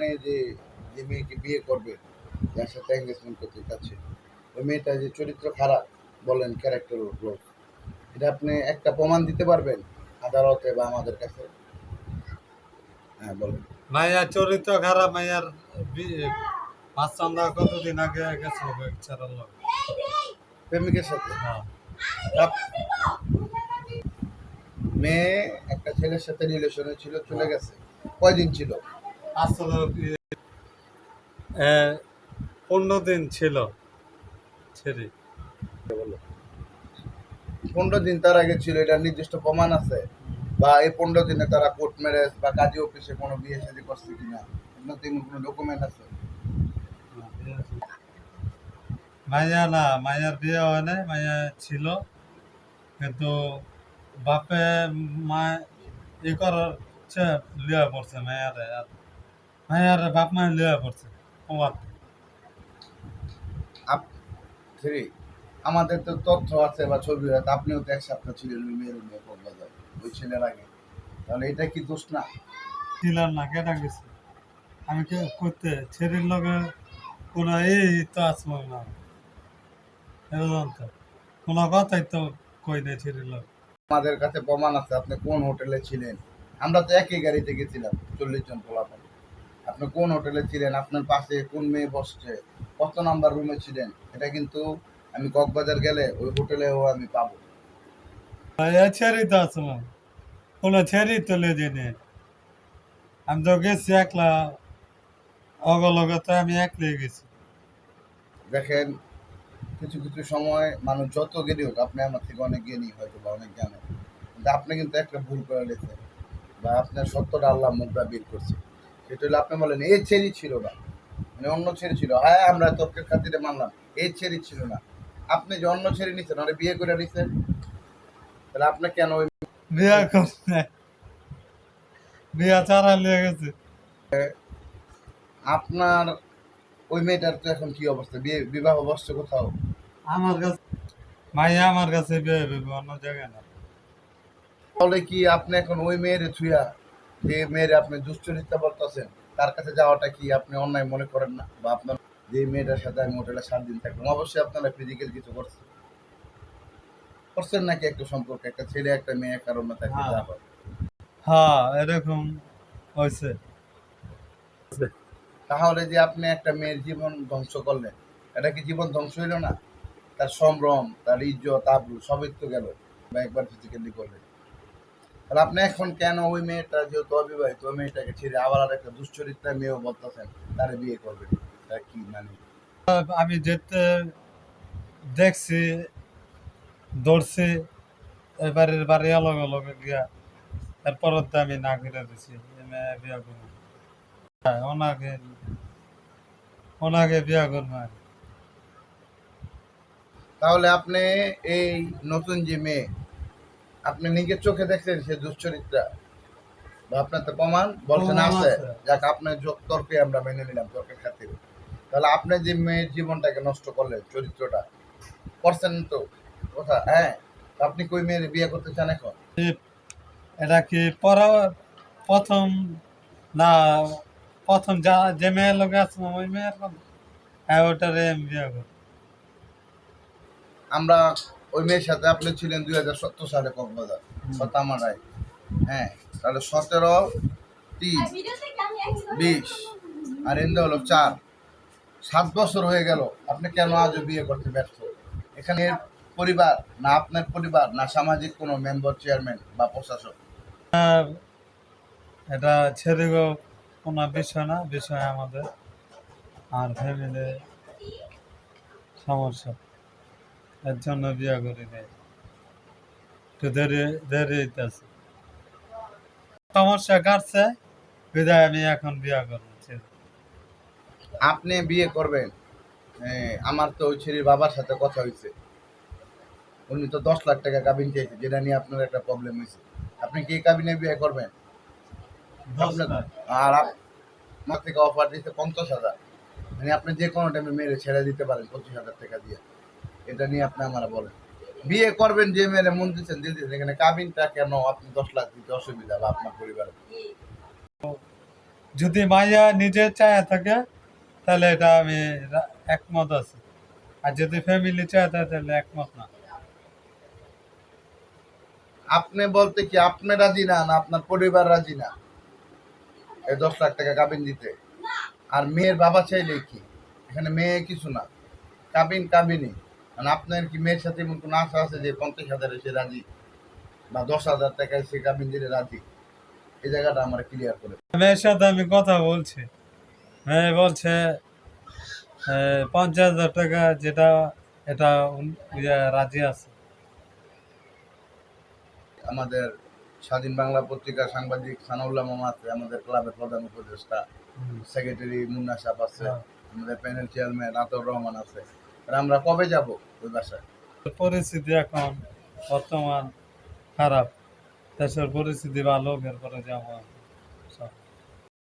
আপনি যে যে মেয়েকে বিয়ে করবেন, যার সাথে এঙ্গেজমেন্ট করতে চাচ্ছেন, ওই মেয়েটা যে চরিত্র খারাপ বলেন, ক্যারেক্টার গ্রোথ, এটা আপনি একটা প্রমাণ দিতে পারবেন আদালতে বা আমাদের কাছে? হ্যাঁ, বলেন। মাইয়ার চরিত্র খারাপ, মাইয়ার মাস্তানদা কতদিন আগে গেছে ছেড়ার লগে। প্রেমিকের সাথে? হ্যাঁ। আপ- মেয়ে একটা ছেলের সাথে রিলেশনে ছিল, চলে গেছে। কয়দিন ছিল? আসলে 15 দিন ছিল ছেড়ে। 15 দিন তার আগে ছিল, এটা নির্দিষ্ট প্রমাণ আছে? বা এই 15 দিনে তারা কোর্ট ম্যারেজ বা কাজী অফিসে কোনো বিয়ে শাদী করছে কিনা, আপনার তেমন কোনো ডকুমেন্ট আছে? মাইয়া না, মাইয়ার বিয়ে হয় নাই, মাইয়া ছিল কিন্তু বাপে মা ই করার লিয়া পড়ছে মায়ারে, আর মায়ারে বাপ মা লিয়া পড়ছে প্রবাদ। থ্রি, আমাদের তো তথ্য আছে বা ছবি আছে, আপনিও তো এক সপ্তাহ ছিলেন ওই মেয়ের মেয়ে কক্সবাজার, ওই ছেলের আগে, তাহলে এটা কি দোষ না? ছিলাম না, কেটা গেছি আমি কে করতে ছেড়ির লগে কোনো এই তো আসবো না, এরকম তো কোনো কথাই তো কই নেই ছেড়ির লগে। আমাদের কাছে প্রমাণ আছে আপনি কোন হোটেলে ছিলেন। আমরা তো একই গাড়িতে গেছিলাম, 40 জন পোলাপান। আপনি কোন হোটেলে ছিলেন, আপনার পাশে কোন মেয়ে বসছে, কত নাম্বার রুমে ছিলেন, এটা কিন্তু আমি কক্সবাজার গেলে ওই হোটেলেও আমি পাবো। ছেড়ি তো আসবো, কোনো ছেড়ি তো লেগে নেই। আমি তো গেছি একলা, অগলগে তো আমি একলাই গেছি। দেখেন, কিছু কিছু সময় মানুষ যত জ্ঞানী হোক, আপনি আমার থেকে অনেক জ্ঞানী হয়তো বা অনেক জানেন, কিন্তু আপনি কিন্তু একটা ভুল করে লেখেন, বা আপনার সত্যটা আল্লাহ মুদ্রা বের করছে। সেটা হলো আপনি বলেন এই ছেড়ি ছিল না, মানে অন্য ছেড়ি ছিল। হ্যাঁ, আমরা তর্কের খাতিরে মানলাম এই ছেড়ি ছিল না। আপনি যে অন্য ছেড়ে নিচ্ছেন, ওরা বিয়ে করে নিচ্ছেন, তাহলে আপনি কেন ওই বিয়া করছে, বিয়া চারা লিয়ে গেছে। আপনার ওই মেয়েটার তো এখন কি অবস্থা, বিয়ে বিবাহ বসছে কোথাও? আমার কাছে মাইয়া, আমার কাছে বিয়ে হবে অন্য জায়গায় না। তাহলে কি আপনি এখন ওই মেয়ের ছুঁয়া, যে মেয়ের আপনি দুশ্চরিত্রা বলতেছেন, তার কাছে যাওয়াটা কি আপনি অন্যায় মনে করেন না? বা আপনার যে মেয়েটার সাথে আমি হোটেলে 7 দিন থাকলাম, অবশ্যই আপনারা ফিজিক্যাল কিছু করছেন, করছেন নাকি? একটা সম্পর্কে একটা ছেলে একটা মেয়ে কারণে থাকতে হ্যাঁ, যা হয়। হ্যাঁ, এরকম হয়েছে। তাহলে যে আপনি একটা মেয়ের জীবন ধ্বংস করলেন, এটা কি জীবন ধ্বংস হইল না? তার সম্ভ্রম, তার ইজ্জত আবরু সবই তো গেল, বা একবার ফিজিক্যালি করলেন। তাহলে আপনি এখন কেন ওই মেয়েটা যেহেতু অবিবাহিত, ওই মেয়েটাকে ছেড়ে আবার আর একটা দুশ্চরিত্রা মেয়েও বলতেছেন তারে বিয়ে করবেন? তা কি মানে? আমি যেতে দেখছি, দৌড়ছি, এবারের বাড়ি অলগ অলগ গিয়া এরপর তো আমি না করে দিছি বিয়া করবো। হ্যাঁ, ওনাকে ওনাকে বিয়া করবো আমি। তাহলে আপনি এই নতুন যে মেয়ে, আপনি নিজের চোখে দেখছেন সে দুশ্চরিত্রা, বা আপনার তো প্রমাণ বলছেন প্রমাণ আছে? আছে। যাক, আপনার তর্কে আমরা মেনে নিলাম, তর্কের খাতিরে। তাহলে আপনি যে মেয়ের জীবনটাকে নষ্ট করলেন, চরিত্রটা করছেন তো কথা, হ্যাঁ, তো আপনি কই মেয়ের বিয়ে করতে চান এখন? এটা কি পরা প্রথম না, প্রথম যা যে মেয়ের লোক আছে ওই মেয়ের কথা? হ্যাঁ, ওটারে আমি বিয়া করবো। আমরা ওই মেয়ের সাথে আপনি ছিলেন 2017 সালে কক্সবাজার, কথা আমার রায়। হ্যাঁ, তাহলে 17, 3, 20, আর এন্দা হলো 4, 7 বছর হয়ে গেল। আপনি কেন আজও বিয়ে করতে ব্যর্থ? এখানে পরিবার না, আপনার পরিবার না, সামাজিক কোনো মেম্বার, চেয়ারম্যান বা প্রশাসক? এটা ছেড়ে গো কোনো বিষয় না, বিষয় আমাদের আর ফ্যামিলি সমস্যা, এর জন্য বিয়া করি নাই, একটু দেরি দেরি হইতেছে, সমস্যা কাটছে, বিদায় আমি এখন বিয়া করবো। আপনি বিয়ে করবেন? আমার তো ওই ছেলের বাবার সাথে কথা হয়েছে, উনি তো 10 লাখ টাকা কাবিন চাইছে, যেটা নিয়ে আপনার একটা প্রবলেম হয়েছে। আপনি কি কাবিনে বিয়ে করবেন? আপনার, আর আপনার থেকে অফার দিতে 50,000, মানে আপনি যে কোনো টাইমে মেরে ছেড়ে দিতে পারেন 25,000 টাকা দিয়ে। এটা নিয়ে আপনি আমার বলেন, বিয়ে করবেন যে মেরে মন দিচ্ছেন দিয়ে দিচ্ছেন, এখানে কাবিনটা কেন আপনি 10 লাখ দিতে অসুবিধা, বা আপনার পরিবারে? যদি মাইয়া নিজে চায় থাকে তাহলে এটা আমি একমত আছি, আর যদি ফ্যামিলি চায় থাকে তাহলে একমত না। আপনি বলতে কি আপনি রাজি না, না আপনার পরিবার রাজি না এই 10 লাখ টাকা কাবিন দিতে? আর মেয়ের বাবা চাইলে কি? এখানে মেয়ে কিছু না, কাবিন কাবিনই। মানে আপনার কি মেয়ের সাথে এমন কোনো আশা আছে যে 50,000 সে রাজি, বা 10,000 টাকায় সে কাবিন দিলে রাজি? এই জায়গাটা আমার ক্লিয়ার করে। মেয়ের সাথে আমি কথা বলছি, মেয়ে বলছে 50,000 টাকা যেটা, এটা রাজি আছে। আমাদের স্বাধীন বাংলা পত্রিকার সাংবাদিক সানাউল্লাহ মামা আছে, আমাদের ক্লাবের প্রধান উপদেষ্টা, সেক্রেটারি মুন্না সাহেব আছে, হ্যাঁ। আমাদের প্যানেল চেয়ারম্যান আতর রহমান আছে। আর আমরা কবে যাব ওই বাসায়? পরিস্থিতি এখন বর্তমান খারাপ, দেশের পরিস্থিতি ভালো, এরপরে যাবো।